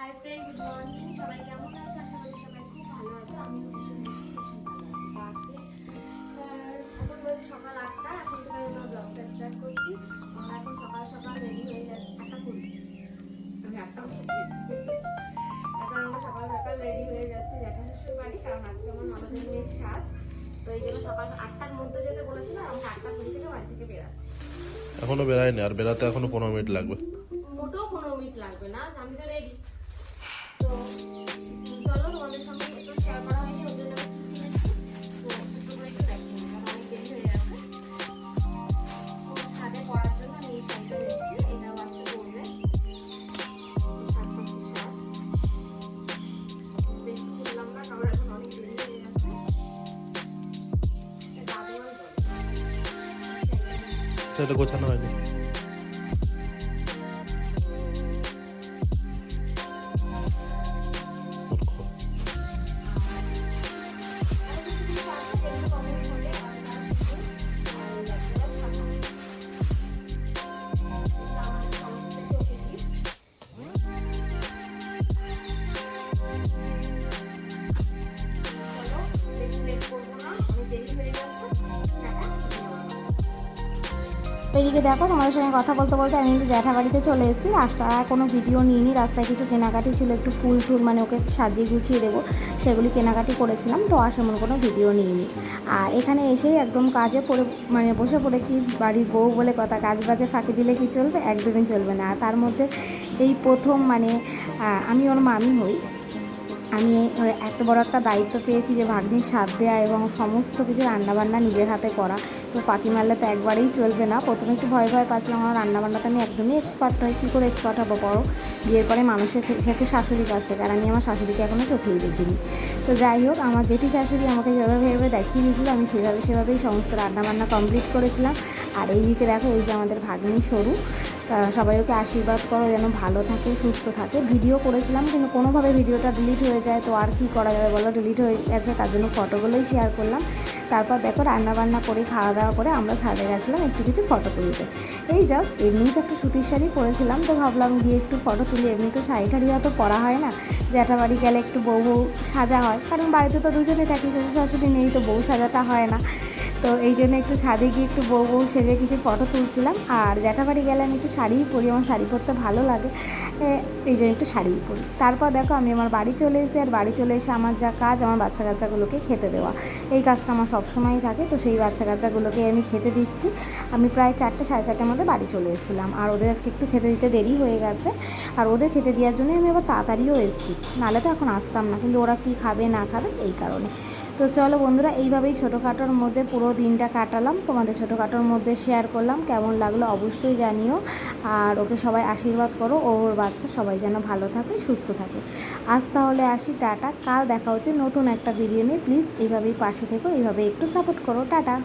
Hi friend, good morning. সবাই কেমন আছে? আশা করি সবাই খুব ভালো আছে। আমিও ভীষণ ভালো আছি। তো আজকে এখন বলছি সকাল 8টা। এখন থেকে আমি আমার ব্লগটা স্টার্ট করছি। আমরা এখন সকাল সকাল রেডি হয়ে যাচ্ছি। 8টা 20 আমি 8টা এখন আমরা সকাল সকাল রেডি হয়ে যাচ্ছি জ্যাঠা শ্বশুর বাড়ি, কারণ আজকে আমার ননদের মেয়ের সাত। তো এই জন্য সকাল 8টার মধ্যে যেতে বলেছিল। আমরা 8টা 20 থেকে বাড়ি থেকে বেরাচ্ছি। এখনো বেরায়নি, আর বেরাতে এখনো 15 মিনিট লাগবে। মোটেও 15 মিনিট লাগবে না, আমি তো রেডি। তো চলো তোমাদের সঙ্গে একটু শেয়ার করা হয়নি, ওই জন্য আমি কি কিনেছি তো ছোট্ট করে একটু দেখো। অনেক দেরি হয়ে গেছে। তো ছাদে পড়ার জন্য আমি এই শাড়িটা নিয়েছি। এটাও আজকে পরবে। বেশি কিনলাম না, কারণ এখন অনেক দেরি হয়ে গেছে। সেটা গোছানো হয়নি। এদিকে দেখো, তোমাদের সঙ্গে কথা বলতে বলতে আমি কিন্তু জ্যাঠা বাড়িতে চলে এসেছি। রাস্তায় কোনো ভিডিও নিইনি, রাস্তায় কিছু কেনাকাটি ছিল, একটু ফুল টুল মানে ওকে সাজিয়ে গুছিয়ে দেবো, সেগুলি কেনাকাটি করেছিলাম। তো আর সেমন কোনো ভিডিও নিইনি। আর এখানে এসেই একদম কাজে মানে বসে পড়েছি। বাড়ির বউ বলে কথা, কাজ বাজে ফাঁকি দিলে কি চলবে? একদমই চলবে না। আর তার মধ্যে এই প্রথম মানে আমি ওর মামি হই। আমি এত বড় একটা দায়িত্ব পেয়েছি যে ভাগ্নির স্বাদ দেওয়া এবং সমস্ত কিছু রান্নাবান্না নিজের হাতে করা। তো ফাঁকি মারলে তো একবারেই চলবে না। প্রথমে একটু ভয় পাচ্ছিলাম, আমার রান্নাবান্নাতে আমি একদমই এক্সপার্ট নই। কী করে এক্সপার্ট হবো? বড় বিয়ের পরে মানুষের থেকে শাশুড়ির কাছ থেকে, আর আমি আমার শাশুড়িকে এখনও চোখেই দেখিনি। তো যাই হোক, আমার জেঠি শাশুড়ি আমাকে যেভাবে দেখিয়ে দিয়েছিলো, আমি সেভাবেই সমস্ত রান্নাবান্না কমপ্লিট করেছিলাম। আর এই দিকে দেখো, এই যে আমাদের ভাগ্নি সরু, সবাই ওকে আশীর্বাদ করো যেন ভালো থাকে, সুস্থ থাকে। ভিডিও করেছিলাম কিন্তু কোনোভাবে ভিডিওটা ডিলিট হয়ে যায়। তো আর কি করা যাবে বলো, ডিলিট হয়ে গেছে, তার জন্য ফটোগুলোই শেয়ার করলাম। তারপর দেখো, রান্নাবান্না করে খাওয়া দাওয়া করে আমরা ছাদে গেছিলাম একটু কিছু ফটো তুলতে। এই জাস্ট এমনি তো একটু সুতির শাড়ি পরেছিলাম, তো ভাবলাম গিয়ে একটু ফটো তুলি। এমনি তো শাড়ি ঠাড়ি অত পরা হয় না, জ্যাঠা বাড়ি গেলে একটু বউ সাজা হয়, কারণ বাড়িতে তো দুজনে থাকি, শ্বশুর শাশুড়ি নেই, তো বউ সাজাটা হয় না। তো এই জন্য একটু ছাদে গিয়ে একটু বউ সেজে কিছু ফটো তুলছিলাম। আর জ্যাঠাবাড়ি গেলে আমি একটু শাড়িই পরি, আমার শাড়ি পরতে ভালো লাগে, এই জন্য একটু শাড়িই পরি। তারপর দেখো, আমি আমার বাড়ি চলে এসেছি। আর বাড়ি চলে এসে আমার যা কাজ, আমার বাচ্চা কাচ্চাগুলোকে খেতে দেওয়া, এই কাজটা আমার সবসময়ই থাকে। তো সেই বাচ্চা কাচ্চাগুলোকে আমি খেতে দিচ্ছি। আমি প্রায় 4টে 4:30টার মধ্যে বাড়ি চলে এসেছিলাম। আর ওদের আজকে একটু খেতে দিতে দেরি হয়ে গেছে। আর ওদের খেতে দেওয়ার জন্যই আমি আবার তাড়াতাড়িও এসেছি, নাহলে তো এখন আসতাম না। কিন্তু ওরা কী খাবে না খাবে এই কারণে। তো চলো বন্ধুরা, এইভাবেই ছোটোখাটোর মধ্যে পুরো দিনটা কাটালাম, তোমাদের ছোটোখাটোর মধ্যে শেয়ার করলাম। কেমন লাগলো অবশ্যই জানিও। আর ওকে সবাই আশীর্বাদ করো, ওর বাচ্চা সবাই যেন ভালো থাকে, সুস্থ থাকে। আজ তাহলে আসি, টাটা। কাল দেখা হচ্ছে নতুন একটা ভিডিও নিয়ে। প্লিজ এইভাবেই পাশে থেকো, এইভাবে একটু সাপোর্ট করো। টাটা।